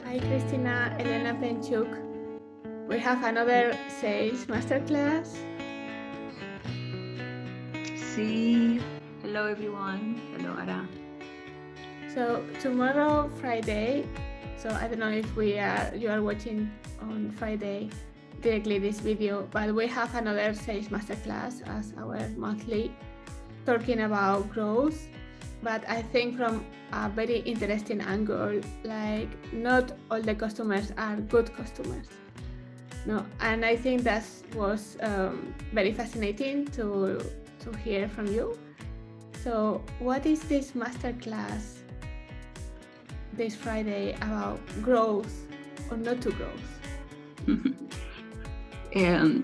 Hi, Cristina Elena Penciuc. We have another sales masterclass. See, hello everyone. Hello Ara. So tomorrow, Friday. So I don't know if you are watching on Friday directly this video, but we have another sales masterclass as our monthly, talking about growth. But I think from a very interesting angle, like not all the customers are good customers. No, and I think that was very fascinating to hear from you. So, what is this masterclass this Friday about growth or not to growth?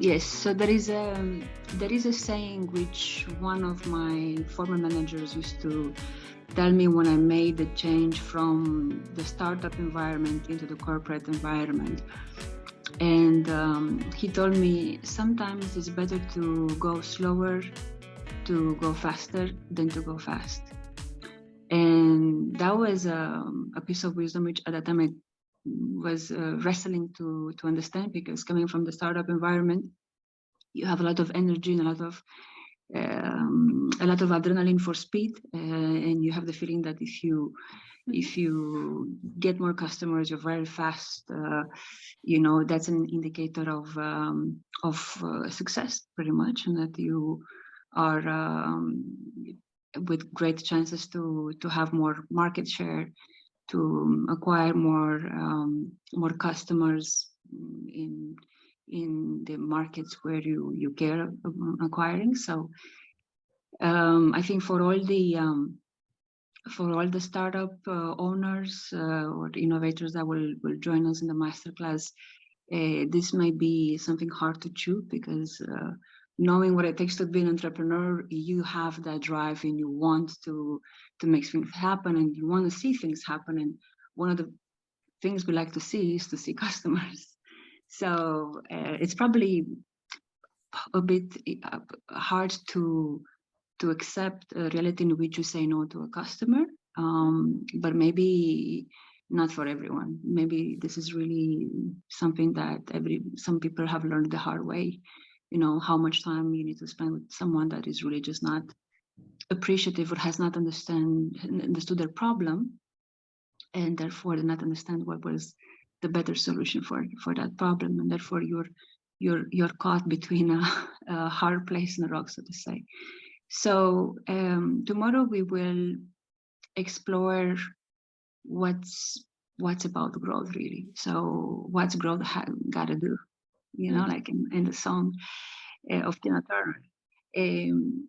Yes, so there is a saying which one of my former managers used to tell me when I made the change from the startup environment into the corporate environment. And he told me sometimes it's better to go slower, to go faster than to go fast. And that was a piece of wisdom which at that time I was wrestling to understand, because coming from the startup environment, you have a lot of energy and a lot of adrenaline for speed, and you have the feeling that if you get more customers, you're very fast. That's an indicator of success, pretty much, and that you are with great chances to have more market share, to acquire more customers in the markets where you care about acquiring. So I think for all the startup owners or innovators that will join us in the masterclass, this might be something hard to chew, because knowing what it takes to be an entrepreneur, you have that drive and you want to make things happen, and you want to see things happen. And one of the things we like to see is to see customers. So it's probably a bit hard to accept a reality in which you say no to a customer, but maybe not for everyone. Maybe this is really something that some people have learned the hard way. How much time you need to spend with someone that is really just not appreciative or has not understood their problem, and therefore did not understand what was the better solution for that problem, and therefore you're caught between a hard place and a rock, so to say. So tomorrow we will explore what's about growth, really. So what's growth gotta do, like in the song of Tina Turner.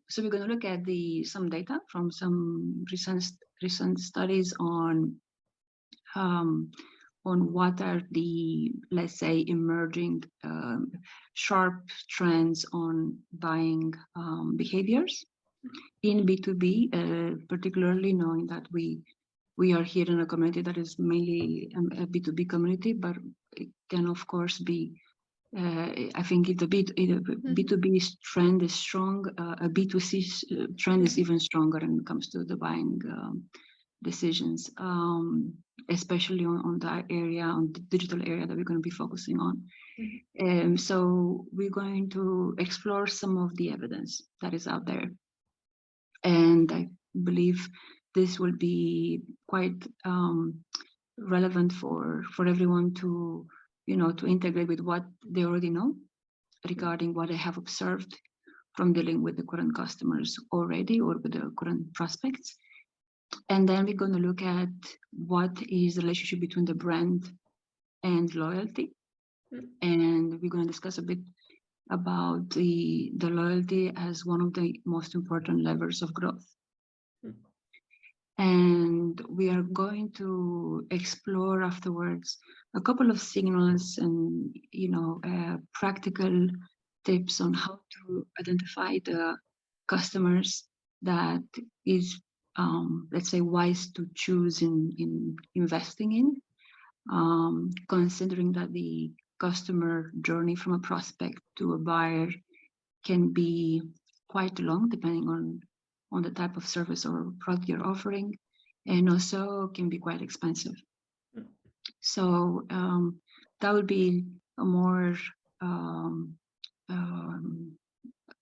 So we're going to look at some data from some recent studies on what are the, let's say, emerging sharp trends on buying behaviors in B2B, particularly knowing that we are here in a community that is mainly a B2B community, but it can of course be, I think if the B2B trend is strong, a B2C trend is even stronger when it comes to the buying decisions, especially on that area, on the digital area that we're going to be focusing on. So we're going to explore some of the evidence that is out there. And I believe this will be quite relevant for everyone to integrate with what they already know regarding what they have observed from dealing with the current customers already, or with the current prospects. And then we're going to look at what is the relationship between the brand and loyalty. And we're going to discuss a bit about the loyalty as one of the most important levers of growth. And we are going to explore afterwards a couple of signals and practical tips on how to identify the customers that is let's say wise to choose in investing in, considering that the customer journey from a prospect to a buyer can be quite long, depending on the type of service or product you're offering, and also can be quite expensive. So that would be a more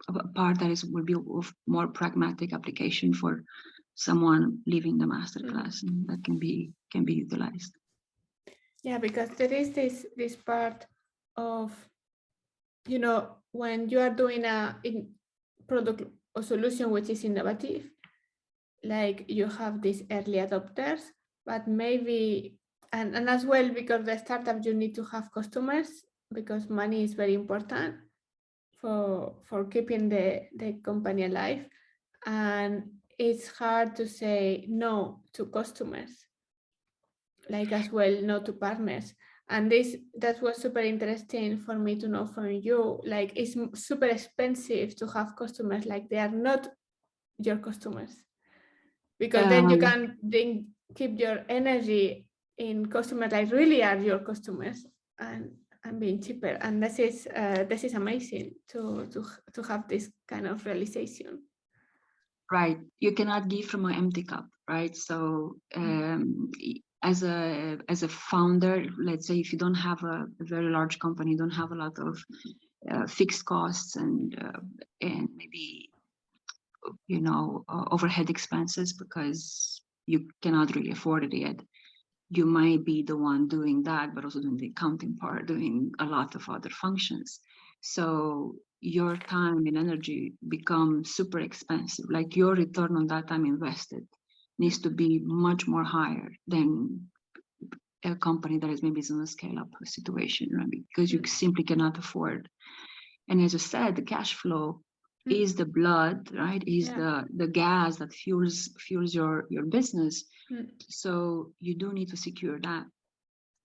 a part that would be of more pragmatic application for someone leaving the masterclass, and that can be utilized. Yeah, because there is this part of, you know, when you are doing a product or solution which is innovative, like you have these early adopters, but maybe and as well, because the startup you need to have customers, because money is very important for keeping the company alive, and it's hard to say no to customers, like as well no to partners. And that was super interesting for me to know from you, like it's super expensive to have customers, like they are not your customers, because then you can keep your energy in customers that really are your customers and being cheaper. And this is amazing to have this kind of realization. Right, you cannot give from an empty cup, right? So as a founder, let's say if you don't have a very large company, don't have a lot of fixed costs and maybe overhead expenses, because you cannot really afford it yet, you might be the one doing that, but also doing the accounting part, doing a lot of other functions. So your time and energy become super expensive. Like your return on that time invested needs to be much more higher than a company that is maybe in a scale-up situation, right? Because you simply cannot afford. And as I said, the cash flow is the blood, right? Is the gas that fuels your business. So you do need to secure that.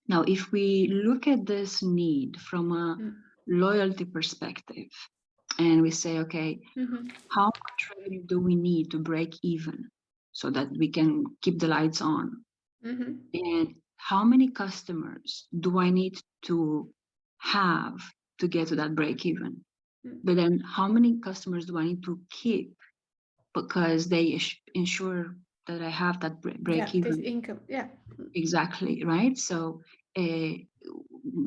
Now, if we look at this need from a loyalty perspective, and we say, okay, how much revenue do we need to break even so that we can keep the lights on? And how many customers do I need to have to get to that break even? But then how many customers do I need to keep because they ensure that I have that break even? This income, Exactly, right? So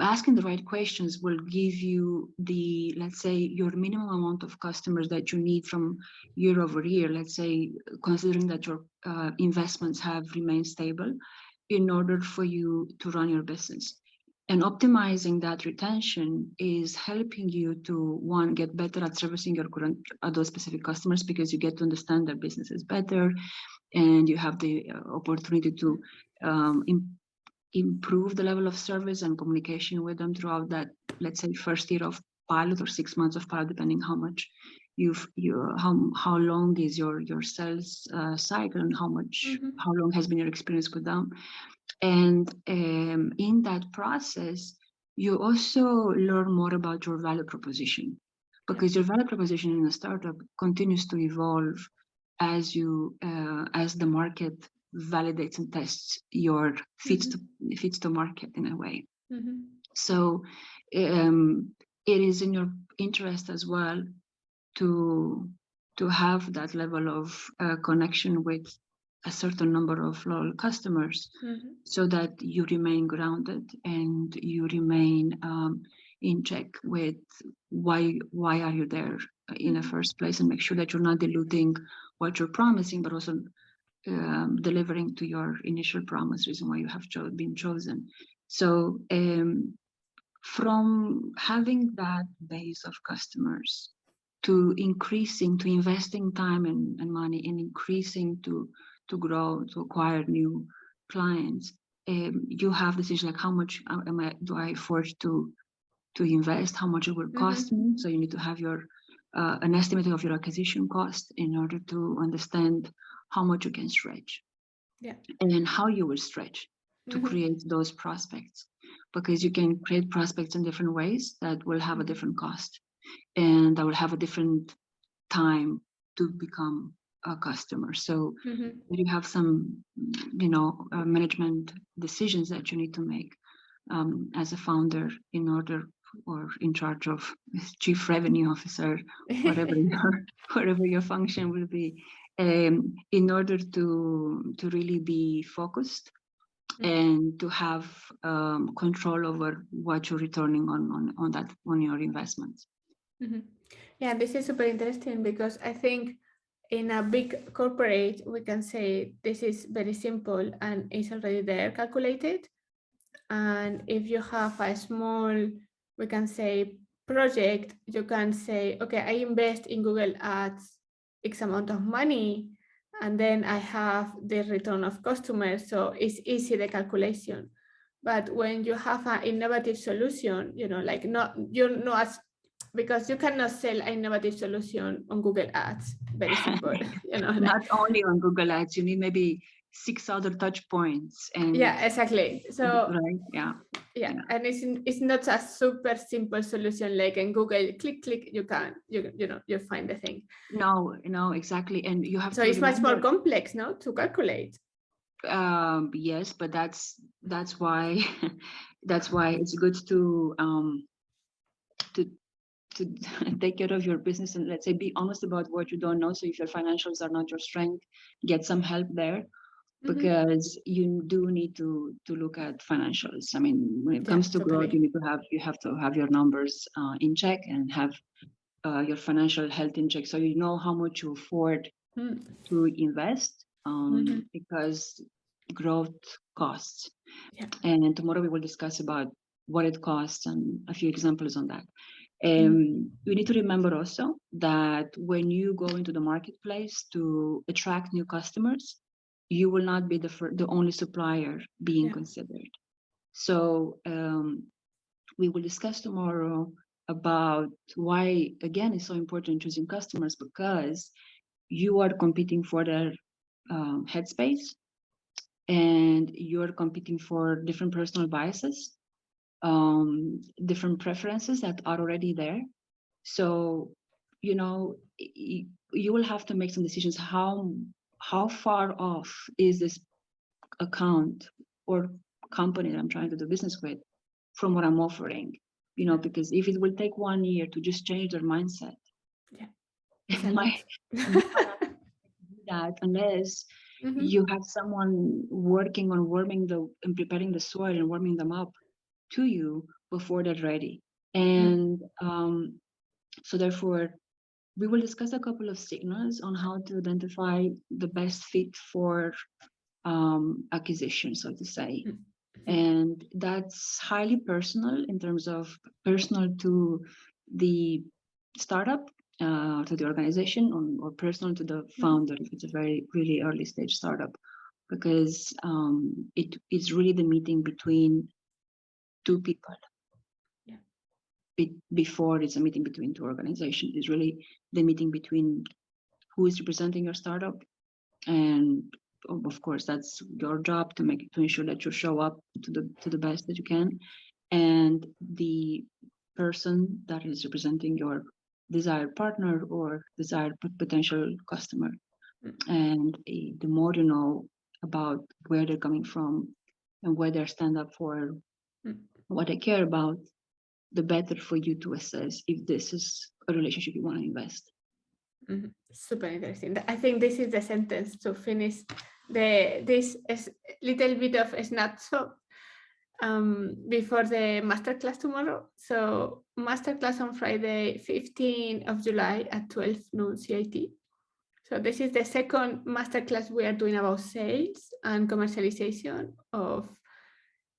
asking the right questions will give you the, let's say, your minimum amount of customers that you need from year over year, let's say, considering that your investments have remained stable in order for you to run your business. And optimizing that retention is helping you to, one, get better at servicing your current those specific customers, because you get to understand their businesses better, and you have the opportunity to improve the level of service and communication with them throughout that, let's say, first year of pilot or 6 months of pilot, depending how much how long is your sales cycle, and how long has been your experience with them. And in that process, you also learn more about your value proposition, because your value proposition in a startup continues to evolve as the market validates and tests your fits to market in a way. So it is in your interest as well to have that level of connection with a certain number of loyal customers, so that you remain grounded and you remain in check with why are you there in the first place, and make sure that you're not diluting what you're promising, but also delivering to your initial promise, reason why you have been chosen. So from having that base of customers to investing time and money, and increasing to grow, to acquire new clients, you have decisions like how much do I afford to invest, how much it will cost me. So you need to have your an estimate of your acquisition cost in order to understand how much you can stretch, and then how you will stretch to create those prospects, because you can create prospects in different ways that will have a different cost, and that will have a different time to become a customer. So you have some management decisions that you need to make as a founder, in order, or in charge of chief revenue officer, whatever your function will be, in order to really be focused and to have control over what you're returning on your investments. Yeah, this is super interesting because I think in a big corporate, we can say this is very simple and it's already there calculated. And if you have a small, we can say, project, you can say, okay, I invest in Google Ads X amount of money, and then I have the return of customers. So it's easy, the calculation. But when you have an innovative solution, like because you cannot sell an innovative solution on Google Ads, very simple. Not only on Google Ads, you need maybe 6 other touch points. And yeah, exactly. So right, yeah. And it's not a super simple solution like in Google, click, you find the thing. No, exactly. And you have so it's much more complex, no, to calculate. Yes, but that's why it's good to take care of your business and, let's say, be honest about what you don't know. So if your financials are not your strength, get some help there, because you do need to look at financials. I mean, when it comes to growth, you have to have your numbers in check and have your financial health in check, so you know how much you afford to invest, because growth costs. And tomorrow we will discuss about what it costs and a few examples on that. We need to remember also that when you go into the marketplace to attract new customers, you will not be the only supplier being considered. So we will discuss tomorrow about why, again, it's so important choosing customers, because you are competing for their headspace, and you're competing for different personal biases, different preferences that are already there. So, you will have to make some decisions. How far off is this account or company that I'm trying to do business with from what I'm offering? Because if it will take 1 year to just change their mindset, it might that unless you have someone working on warming and preparing the soil and warming them up to you before they're ready. And so therefore, we will discuss a couple of signals on how to identify the best fit for acquisition, so to say. And that's highly personal in terms of personal to the startup, to the organization, or personal to the founder if it's a very really early stage startup, because it's really the meeting between two people. Before it's a meeting between two organizations. It's really the meeting between who is representing your startup, and of course that's your job to ensure that you show up to the best that you can, and the person that is representing your desired partner or desired potential customer. And the more you know about where they're coming from and where they stand up for, what they care about, the better for you to assess if this is a relationship you want to invest. Super interesting. I think this is the sentence to finish this little bit of a snapshot before the masterclass tomorrow. So masterclass on Friday, 15th of July at 12 noon CIT. So this is the second masterclass we are doing about sales and commercialization of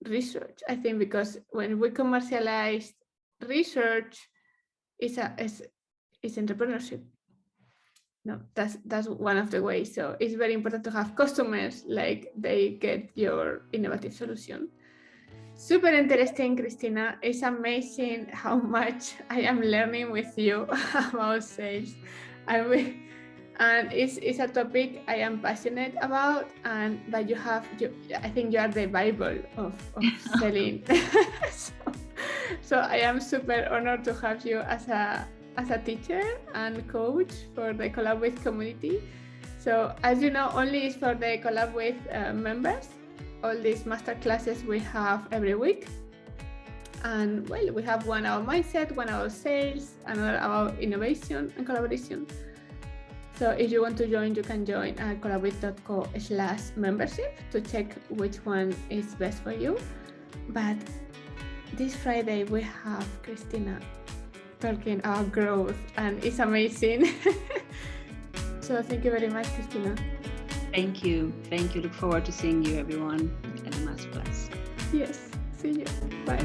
research. I think because when we commercialize research, it's entrepreneurship. No, that's one of the ways. So it's very important to have customers, like they get your innovative solution. Super interesting, Cristina. It's amazing how much I am learning with you about sales. And it's a topic I am passionate about, but I think you are the Bible of selling. So I am super honored to have you as a teacher and coach for the Collabwith community. So as you know, only is for the Collabwith members. All these master classes we have every week. And well, we have one about mindset, one about sales, another about innovation and collaboration. So if you want to join, you can join at collabwith.co/membership to check which one is best for you. But this Friday we have Cristina talking about growth, and it's amazing. So thank you very much, Cristina. Thank you. Look forward to seeing you, everyone, at the masterclass. Yes, see you. Bye.